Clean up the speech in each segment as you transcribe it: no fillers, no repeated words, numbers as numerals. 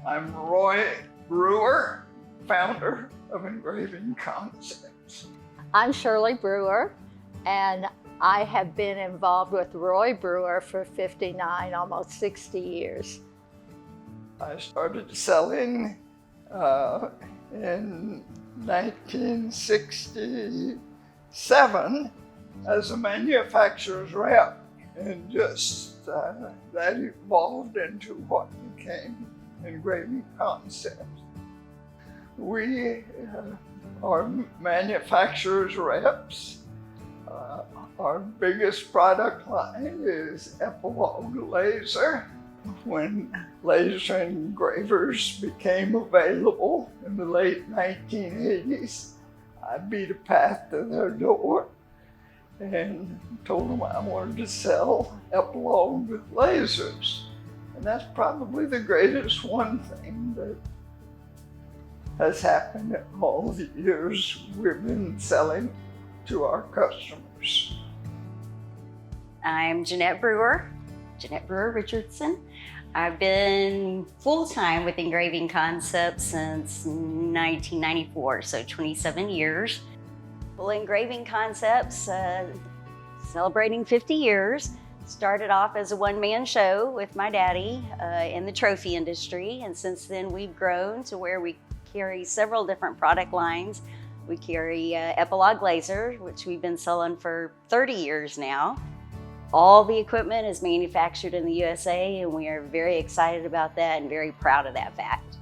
I'm Roy Brewer, founder of Engraving Concepts. I'm Shirley Brewer, and I have been involved with Roy Brewer for 59, almost 60 years. I started selling in 1967 as a manufacturer's rep, and just that evolved into what became Engraving Concepts. We are manufacturers' reps. Our biggest product line is Epilog Laser. When laser engravers became available in the late 1980s, I beat a path to their door and told them I wanted to sell Epilog lasers. And that's probably the greatest one thing that has happened in all the years we've been selling to our customers. I'm Jeanette Brewer Richardson. I've been full-time with Engraving Concepts since 1994, so 27 years. Well, Engraving Concepts, celebrating 50 years, started off as a one-man show with my daddy in the trophy industry, and since then we've grown to where we carry several different product lines. We carry Epilog Laser, which we've been selling for 30 years now. All the equipment is manufactured in the USA, and we are very excited about that and very proud of that fact.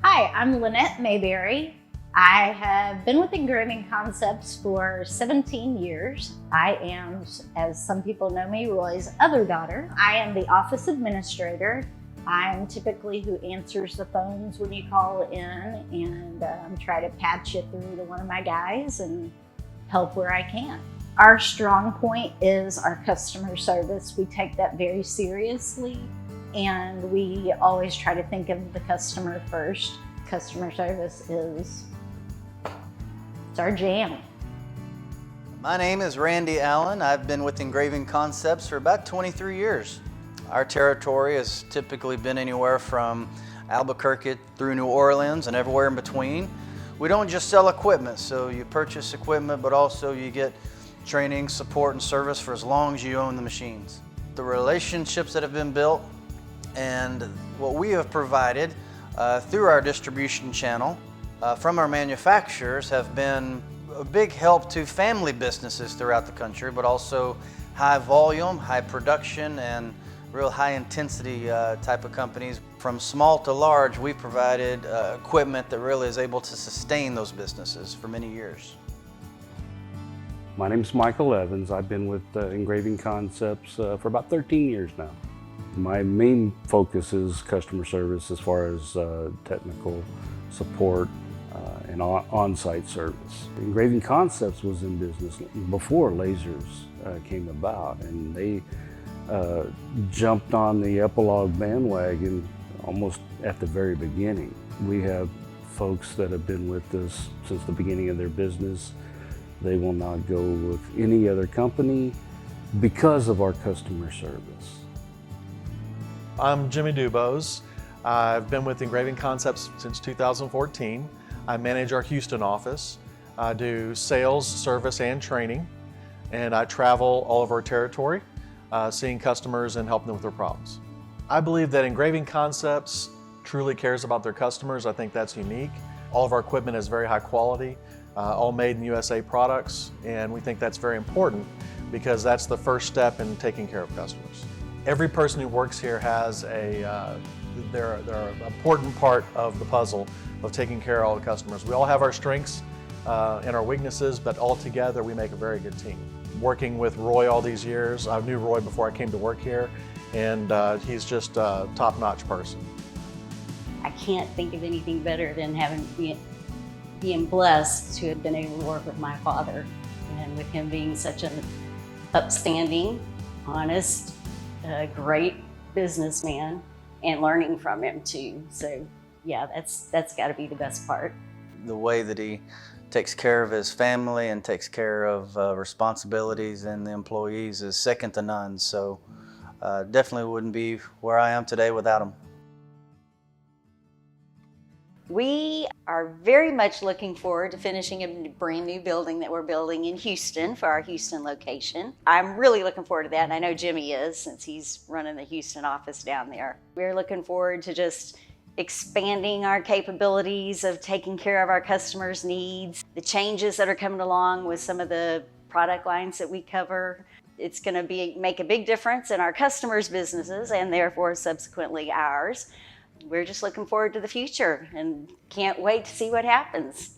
Hi, I'm Lynette Mayberry. I have been with Engraving Concepts for 17 years. I am, as some people know me, Roy's other daughter. I am the office administrator. I'm typically who answers the phones when you call in, and try to patch you through to one of my guys and help where I can. Our strong point is our customer service. We take that very seriously, and we always try to think of the customer first. Customer service is it's our jam. My name is Randy Allen. I've been with Engraving Concepts for about 23 years. Our territory has typically been anywhere from Albuquerque through New Orleans and everywhere in between. We don't just sell equipment, so you purchase equipment, but also you get training, support, and service for as long as you own the machines. The relationships that have been built and what we have provided through our distribution channel from our manufacturers have been a big help to family businesses throughout the country, but also high volume, high production, and real high intensity type of companies. From small to large, we've provided equipment that really is able to sustain those businesses for many years. My name is Michael Evans. I've been with Engraving Concepts for about 13 years now. My main focus is customer service as far as technical support and on-site service. Engraving Concepts was in business before lasers came about, and they jumped on the Epilog bandwagon almost at the very beginning. We have folks that have been with us since the beginning of their business. They will not go with any other company because of our customer service. I'm Jimmy Dubose. I've been with Engraving Concepts since 2014. I manage our Houston office. I do sales, service, and training, and I travel all over our territory, seeing customers and helping them with their problems. I believe that Engraving Concepts truly cares about their customers. I think that's unique. All of our equipment is very high quality, all made in USA products, and we think that's very important because that's the first step in taking care of customers. Every person who works here has they're an important part of the puzzle of taking care of all the customers. We all have our strengths and our weaknesses, but all together we make a very good team. Working with Roy all these years, I knew Roy before I came to work here, and he's just a top-notch person. I can't think of anything better than being blessed to have been able to work with my father, and with him being such an upstanding, honest, great businessman, and learning from him too. So yeah, that's got to be the best part. The way that he takes care of his family and takes care of responsibilities and the employees is second to none. So definitely wouldn't be where I am today without him. We are very much looking forward to finishing a brand new building that we're building in Houston for our Houston location. I'm really looking forward to that, and I know Jimmy is, since he's running the Houston office down there. We're looking forward to just expanding our capabilities of taking care of our customers' needs, the changes that are coming along with some of the product lines that we cover. It's going to make a big difference in our customers' businesses and therefore subsequently ours. We're just looking forward to the future and can't wait to see what happens.